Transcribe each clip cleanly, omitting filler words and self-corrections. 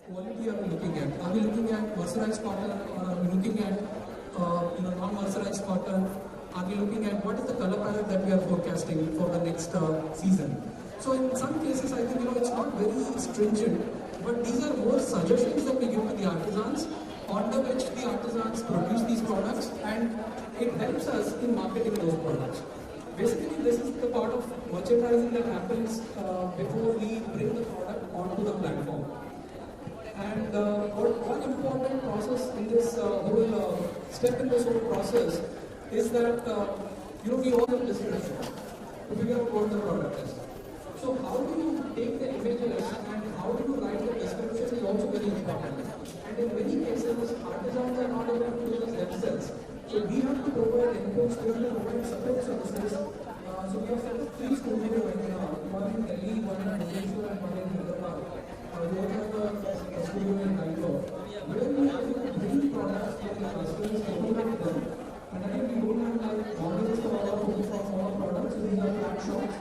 quality are we looking at? Are we looking at mercerized cotton, or are we looking at non-mercerized cotton? Are we looking at what is the color palette that we are forecasting for the next season? So in some cases, I think it's not very stringent, but these are more suggestions that we give to the artisans, on the which the artisans produce these products, and it helps us in marketing those products. Basically, this is the part of merchandising that happens before we bring the product onto the platform. And one important process in this whole step in this whole process is that we all have description to figure out what the product is. So how do you take the images and how do you write the description is also very important. And in many cases, artisans are not able to do this themselves. So we have to provide inputs, we have to provide support services. So we have set up 3 studios right now, one in Delhi, one in Bhubaneswar, and one in Hyderabad. We also have a studio in Bangalore, where we have to bring products to the customers, implement them. And again, we don't have like models for all our products, so these are flat shots.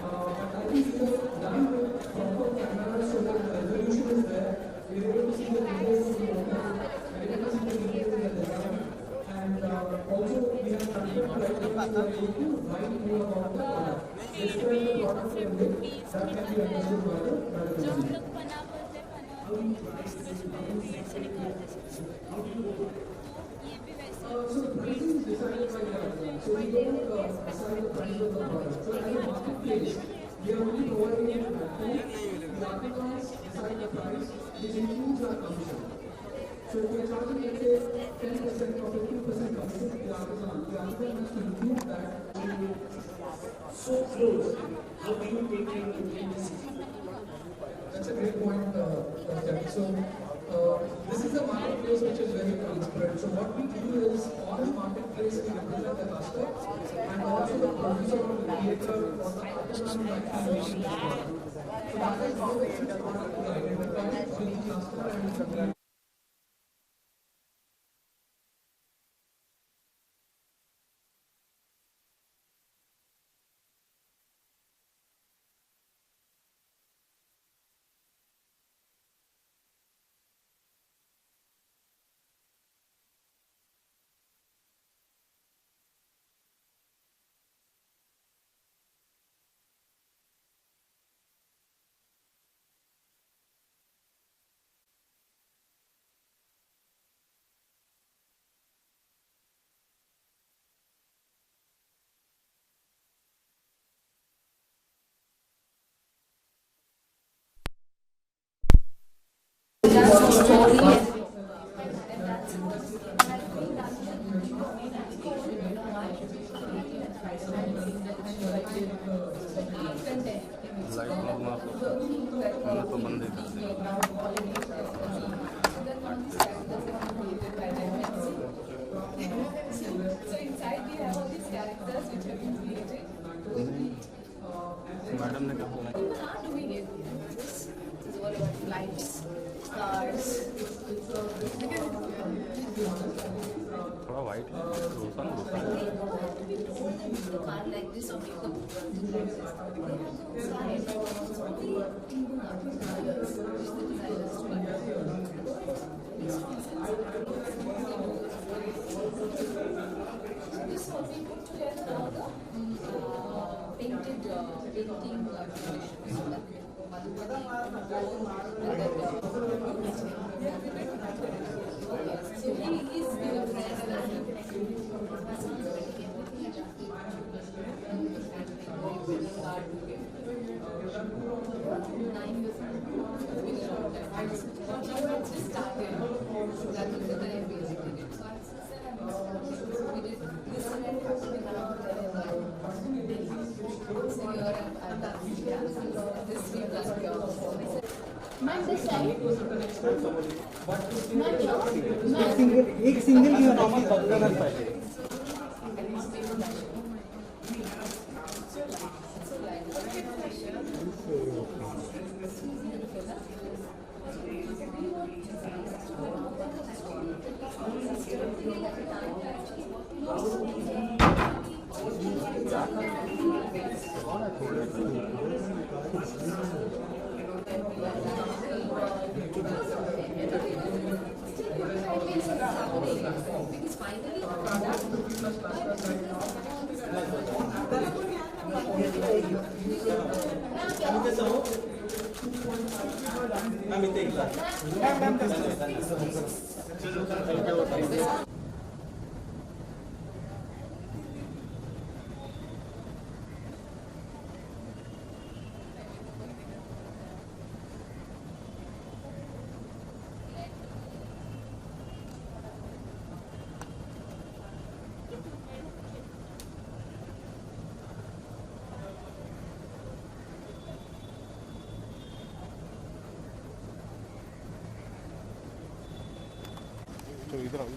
But I think we have done with proper cameras so that the resolution is there. We are able to see the details of the model, we are able to see the details of the design. And also, we have content writers who are able to write more about the product. Describe the product in a way that can be understood by the consumer. So the pricing is decided by the artisan. So we don't decide the price of the product. So as a marketplace, we are only providing a platform. The artisans decide the price, which includes our commission. So if we are charging, let's say, 10% or 15% commission to the artisan has to include that. So close. How do you take care of the That's a great point, Jack. So this is a marketplace which is very transparent. So what we do is on the marketplace we represent the customer and also the producer or the creator or the artisan who actually making this product. So that is how the product is identified with the customer and the brand. Madam ने कहा थोड़ा white एक single की normal पकड़ना पहले Thank you. target 50 plus clusters right now. तो इधर आओ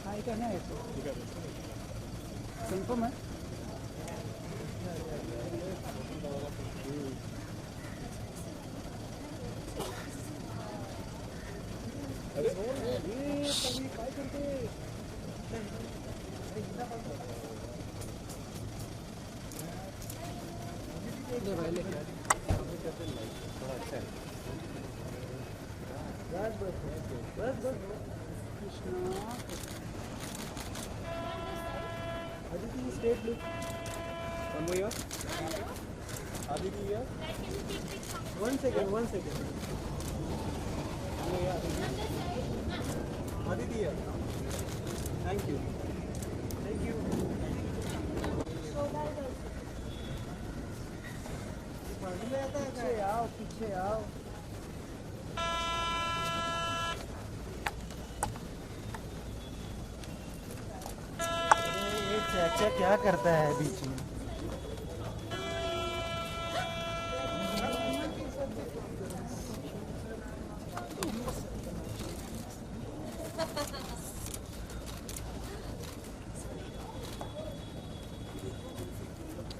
हाई करना है कंफर्म है Aditi straight look. One more here. Aditi here. 1 second, 1 second. One more here. Aditi here. Thank you. Thank you. पीछे आओ, पीछे आओ. चाचा क्या करता है बीच में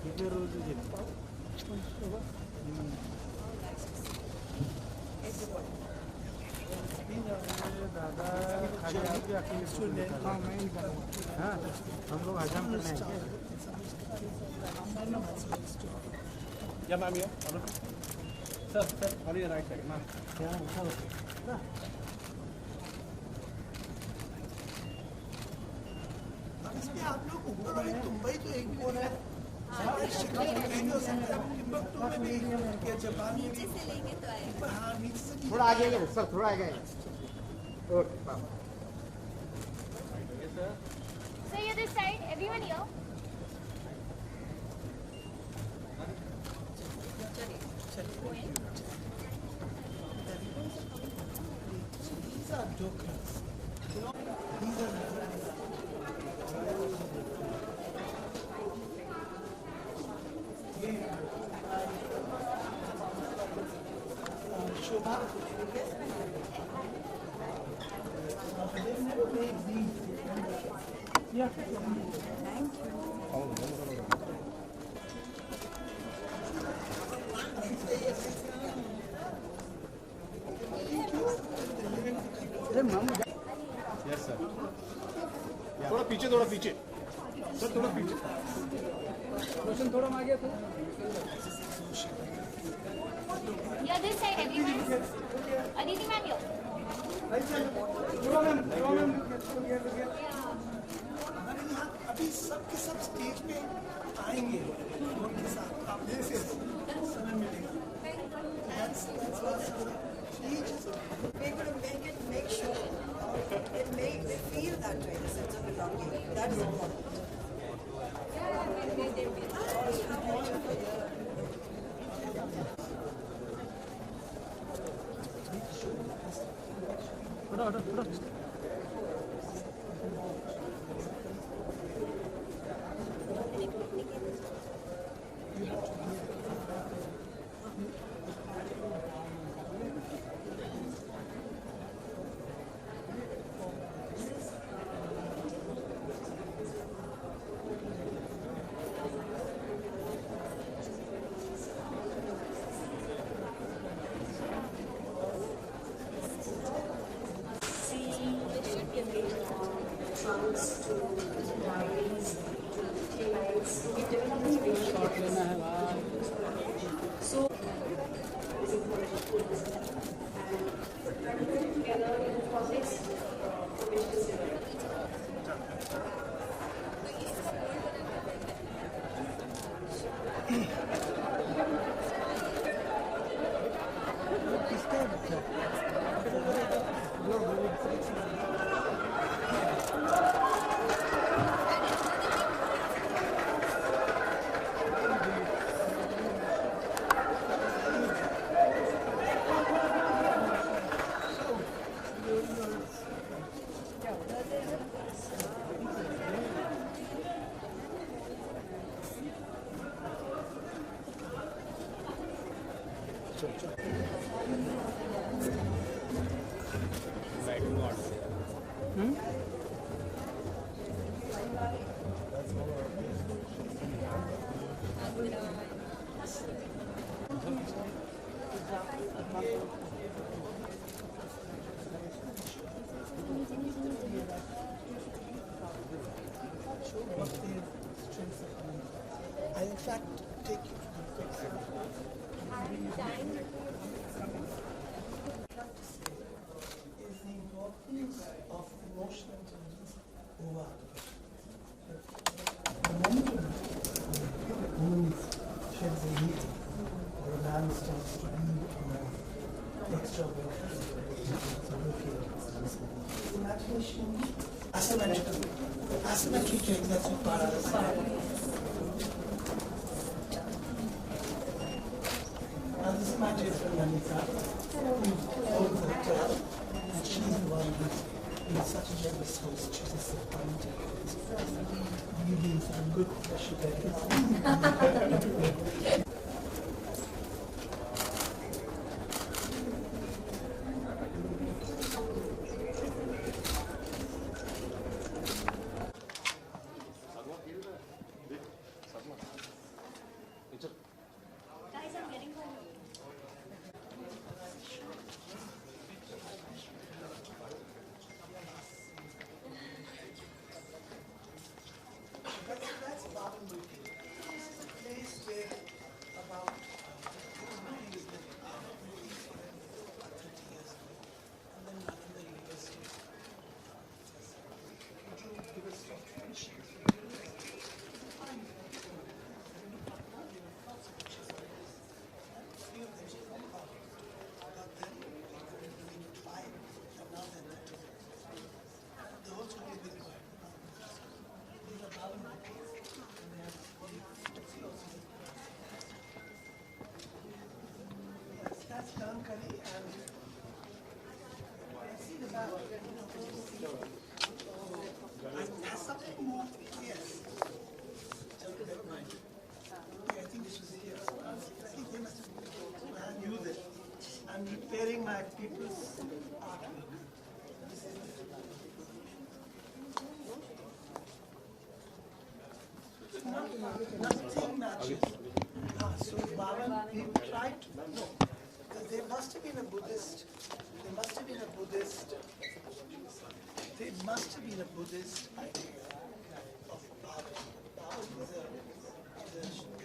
कितने रोज दादा खाली आप भी अकेले हाँ मैं ही करूँगा हाँ हम लोग हजम करने हैं या मैम ये sir on your right side ma'am क्या इसमें आप लोग ऊपर और मुंबई तो एक भी है जापान में थोड़ा आगे गए सर थोड़ा आगे okay So you this side, everyone here. These are Dokras. You know, these are Shobha. They never make these. Yeah. Yes sir थोड़ा पीछे सर थोड़ा पीछे रोशन थोड़ा आगे तो Yeah, this side, everyone. Aditi ma'am here. अभी सबके सब स्टेज पे आएंगे उनके साथ आप जैसे समय मिलेगा That's what's We're going to make sure they feel that way, the sense of belonging. That is important. Shot लेना है भाई. I in fact take you to is the importance of emotional intelligence over the moment a woman sheds a heat or a man starts to be extra imagination asymmetrical that's what para. Now this is my dear friend Anita, who owns the hotel, and she's the one who's been such a generous host. She's disappointed. You being such a good professional. Guys, I'm getting home. That's Babanmurti. This is a place where about 30 years ago, and then Nalanda University. Would you give us some friendship? That's done curry and I see the back. Has something more? Yes. Never mind. I think this was here. I think they must have used it. I'm repairing my people's artwork. Nothing matches. So Bhavan, we tried to, no, there must have been a Buddhist, there must have been a Buddhist idea of Bhavan. Bhavan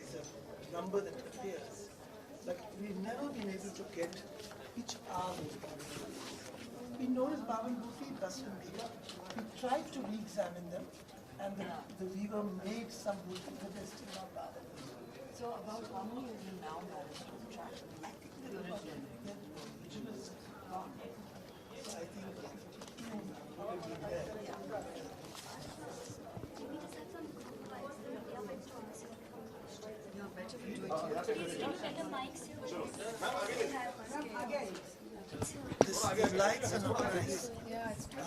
is a number that appears, but we've never been able to get which are those Bhavan. We noticed Bhavan Bhuti, Basran Weaver. We tried to re-examine them, and the weaver made some Bhuti, but they're still not Bhavan. So about how many of you now manage to track? I think the original is gone. So I think 15 probably there. You're better for doing These lights are not nice. Yeah, it's true.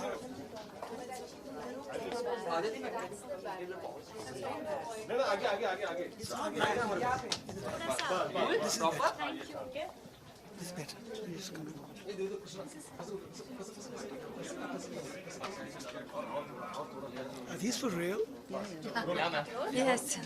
Thank you. Okay. It's better. Please come on. Are these for real? Yes.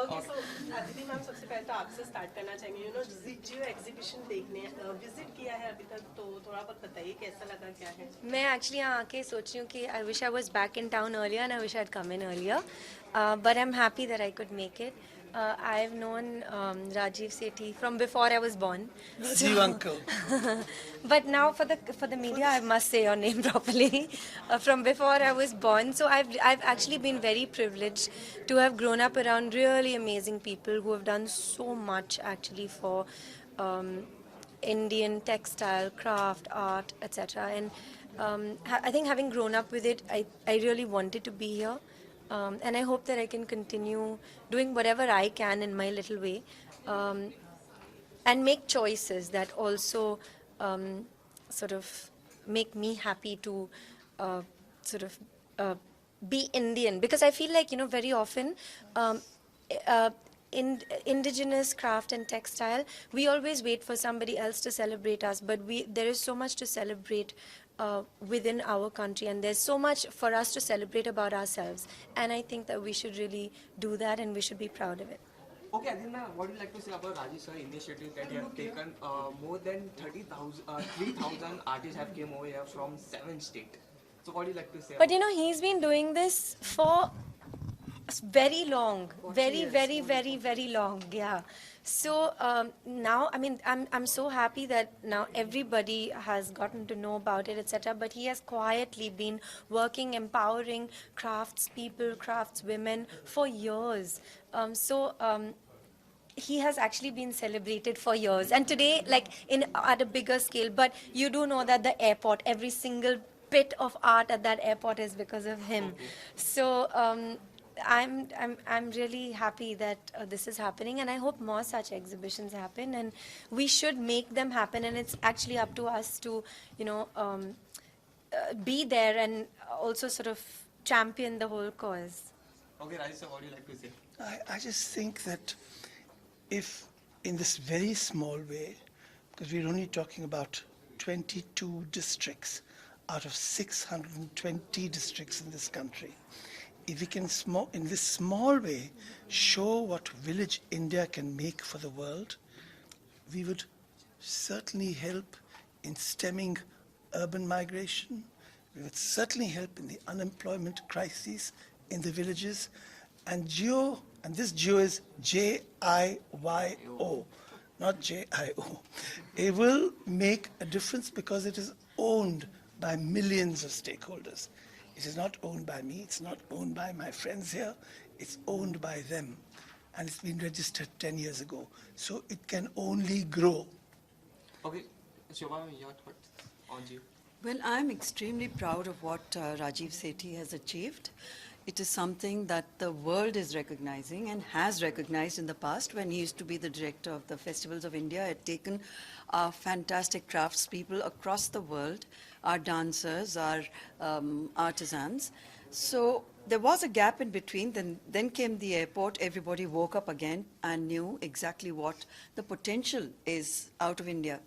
Okay so Aditi ma'am सबसे पहले तो आपसे start करना चाहेंगे you know Jio exhibition देखने visit किया है अभी तक तो थोड़ा बहुत बताइए कैसा लगा क्या है मैं एक्चुअली यहाँ आके सोच रही हूँ कि I wish I was back in town earlier and I wish I had come in earlier but I am happy that I could make it I have known Rajiv Sethi from before I was born. Rajiv uncle. But now for the media, I must say your name properly. From before I was born, so I've actually been very privileged to have grown up around really amazing people who have done so much actually for Indian textile, craft, art, etc. And I think having grown up with it, I really wanted to be here. And I hope that I can continue doing whatever I can in my little way and make choices that also sort of make me happy to sort of be Indian. Because I feel like, you know, very often in indigenous craft and textile, we always wait for somebody else to celebrate us, but there is so much to celebrate within our country, and there's so much for us to celebrate about ourselves, and I think that we should really do that and we should be proud of it. Okay, Adina, what would you like to say about Rajiv sir initiative that you have taken? More than 3,000 artists have came over here from 7 states. So what do you like to say? But you know, he's been doing this for very long, very long, yeah. So now, I mean, I'm so happy that now everybody has gotten to know about it, etc. But he has quietly been working, empowering craftspeople, craftswomen for years. He has actually been celebrated for years, and today, like at a bigger scale. But you do know that the airport, every single bit of art at that airport is because of him. So. I'm really happy that this is happening, and I hope more such exhibitions happen, and we should make them happen, and it's actually up to us to, you know, be there and also sort of champion the whole cause. Okay, Rajiv sir, what do you like to say? I just think that if in this very small way, because we're only talking about 22 districts out of 620 districts in this country, if we can, in this small way, show what village India can make for the world, we would certainly help in stemming urban migration. We would certainly help in the unemployment crisis in the villages. And GIO, and this GIO is J-I-Y-O, not J-I-O. It will make a difference because it is owned by millions of stakeholders. It is not owned by me, it's not owned by my friends here, it's owned by them. And it's been registered 10 years ago. So it can only grow. Okay, Shobha, your thoughts on you? Well, I'm extremely proud of what Rajiv Sethi has achieved. It is something that the world is recognizing and has recognized in the past when he used to be the director of the Festivals of India. He had taken our fantastic craftspeople across the world, our dancers, our artisans. So there was a gap in between. Then came the airport. Everybody woke up again and knew exactly what the potential is out of India.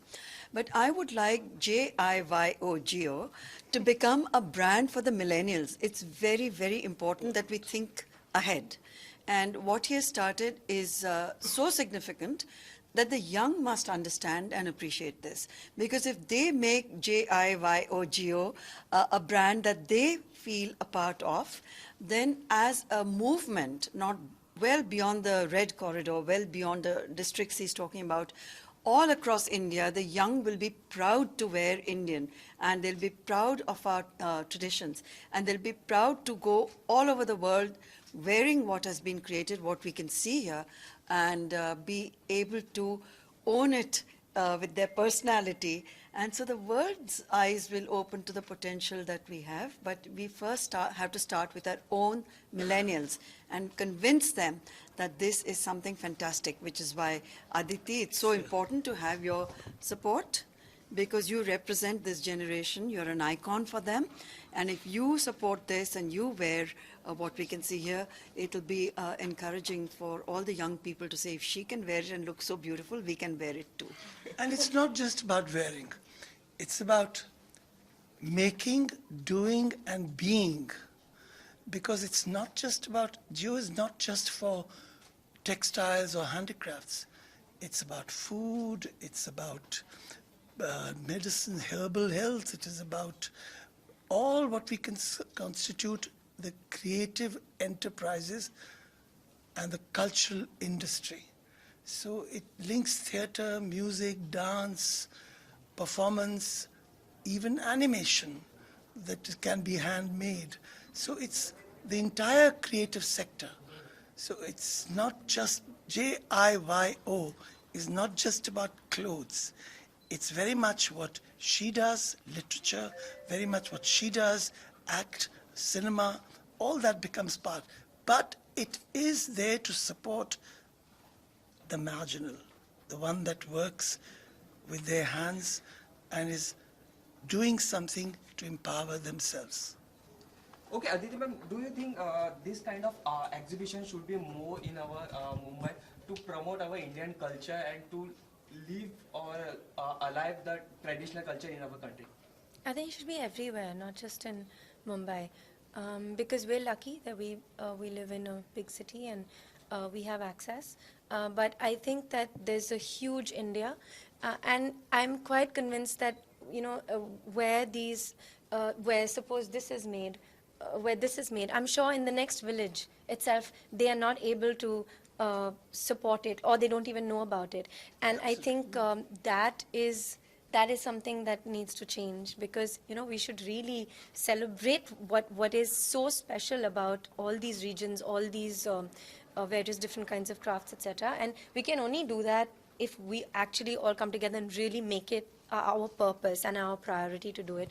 But I would like JIYO to become a brand for the millennials. It's very, very important that we think ahead. And what he has started is so significant that the young must understand and appreciate this. Because if they make JIYO a brand that they feel a part of, then as a movement, not well beyond the red corridor, well beyond the districts he's talking about, all across India, the young will be proud to wear Indian, and they'll be proud of our traditions, and they'll be proud to go all over the world wearing what has been created, what we can see here, and be able to own it with their personality. And so the world's eyes will open to the potential that we have, but we first have to start with our own millennials and convince them that this is something fantastic, which is why, Aditi, it's so important to have your support, because you represent this generation, you're an icon for them, and if you support this and you wear what we can see here, it will be encouraging for all the young people to say, if she can wear it and look so beautiful, we can wear it too. And it's not just about wearing. It's about making, doing, and being. Because it's not just about, GIO is not just for textiles or handicrafts. It's about food, it's about medicine, herbal health, it is about all what we can constitute the creative enterprises and the cultural industry. So it links theater, music, dance, performance, even animation that can be handmade. So it's the entire creative sector. So it's not just JIYO is not just about clothes. It's very much what she does, literature, very much what she does, act, cinema, all that becomes part. But it is there to support the marginal, the one that works with their hands and is doing something to empower themselves. Okay, Aditi ma'am, do you think this kind of exhibition should be more in our Mumbai to promote our Indian culture and to live or alive the traditional culture in our country? I think it should be everywhere, not just in Mumbai, because we're lucky that we live in a big city and we have access. But I think that there's a huge India, and I'm quite convinced that where suppose this is made. Where this is made, I'm sure in the next village itself, they are not able to support it, or they don't even know about it. And I think that is something that needs to change, because we should really celebrate what is so special about all these regions, all these various different kinds of crafts, etc. And we can only do that if we actually all come together and really make it our purpose and our priority to do it.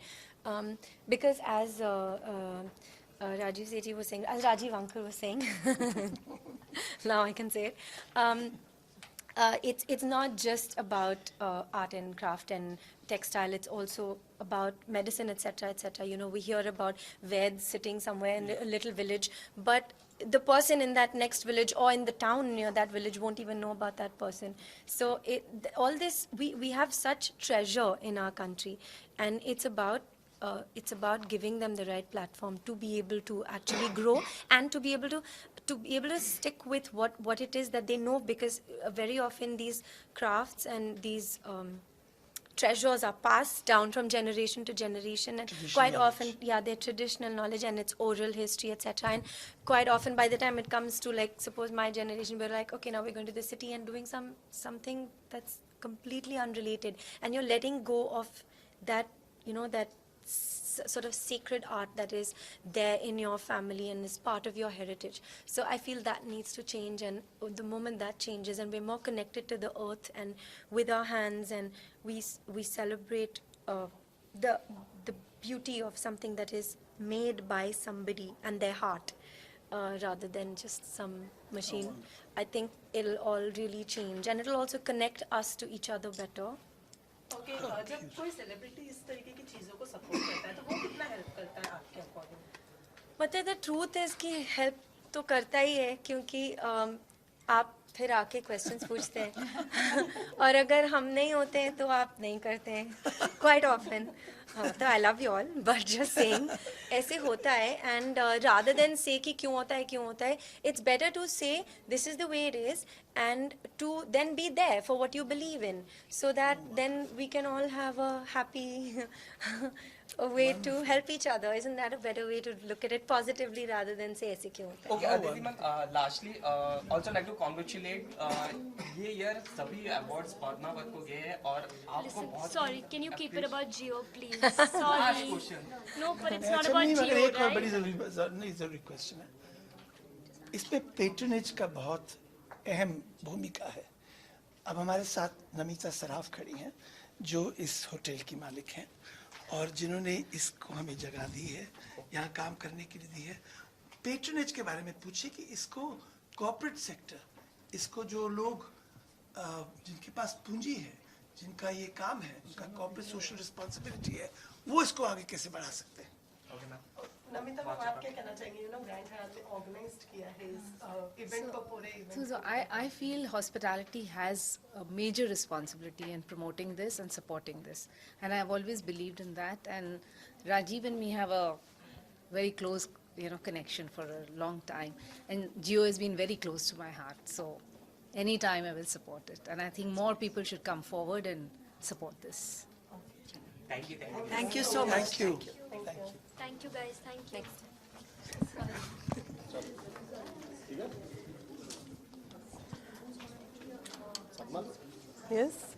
Because as Rajiv Sethi was saying, as Rajiv Uncle was saying, now I can say it, it's not just about art and craft and textile, it's also about medicine, etc., etc. We hear about Veds sitting somewhere in a little village, but the person in that next village or in the town near that village won't even know about that person. So all this, we have such treasure in our country, and it's about giving them the right platform to be able to actually grow and to be able to stick with what it is that they know, because very often these crafts and these treasures are passed down from generation to generation, and quite often, they're traditional knowledge and it's oral history, etc. And quite often, by the time it comes to, like, suppose my generation, we're like, okay, now we're going to the city and doing something that's completely unrelated, and you're letting go of that, that sort of sacred art that is there in your family and is part of your heritage. So I feel that needs to change, and the moment that changes and we're more connected to the earth and with our hands, and we celebrate the beauty of something that is made by somebody and their heart, rather than just some machine, I think it'll all really change, and it'll also connect us to each other better. Okay, जब कोई celebrity इस तरीके की चीज़ों को support करता है तो वो कितना हेल्प करता है आपके अकॉर्डिंग? मतलब द ट्रूथ इज कि हेल्प तो करता ही है, क्योंकि आप फिर आके क्वेश्चंस पूछते हैं और अगर हम नहीं होते हैं तो आप नहीं करते हैं क्वाइट ऑफन. तो I love you all, but just saying ऐसे होता है. एंड रादर देन से कि क्यों होता है, इट्स बेटर टू से this is the way it is, and to then be there for what you believe in, so that then we can all have a happy a way to help each other. Isn't that a better way to look at it positively rather than say aise kyun hota hai? Okay, Aditi ma'am, lastly, also like to congratulate ये year सभी awards Padmaavat को गए हैं और आपको बहुत. Sorry, can you keep it about Geo, please? Sorry. No, but it's not about Geo, एक और बड़ी right? जरूरी क्वेश्चन है. इसमें पेट्रोनेज का बहुत अहम भूमिका है. अब हमारे साथ नमिता सराफ खड़ी हैं, जो इस होटल की मालिक हैं और जिन्होंने इसको हमें जगह दी है, यहाँ काम करने के लिए दी है. पेट्रोनेज के बारे में पूछिए कि इसको कॉर्पोरेट सेक्टर, इसको जो लोग जिनके पास पूंजी है, जिनका ये काम है, उनका कॉर्पोरेट सोशल रिस्पॉन्सिबिलिटी है, वो इसको आगे कैसे बढ़ा सकते हैं. नमिता मैम, आप क्या कहना चाहेंगे? ग्रैंड हयात ने ऑर्गेनाइज्ड किया है इस इवेंट को, पूरे event. So I feel hospitality has a major responsibility in promoting this and supporting this, and I have always believed in that. And Rajiv and me have a very close connection for a long time. And Jio has been very close to my heart. So anytime I will support it. And I think more people should come forward and support this. Thank you. Thank you so much. Thank you. Thank you guys. Thank you. Yes.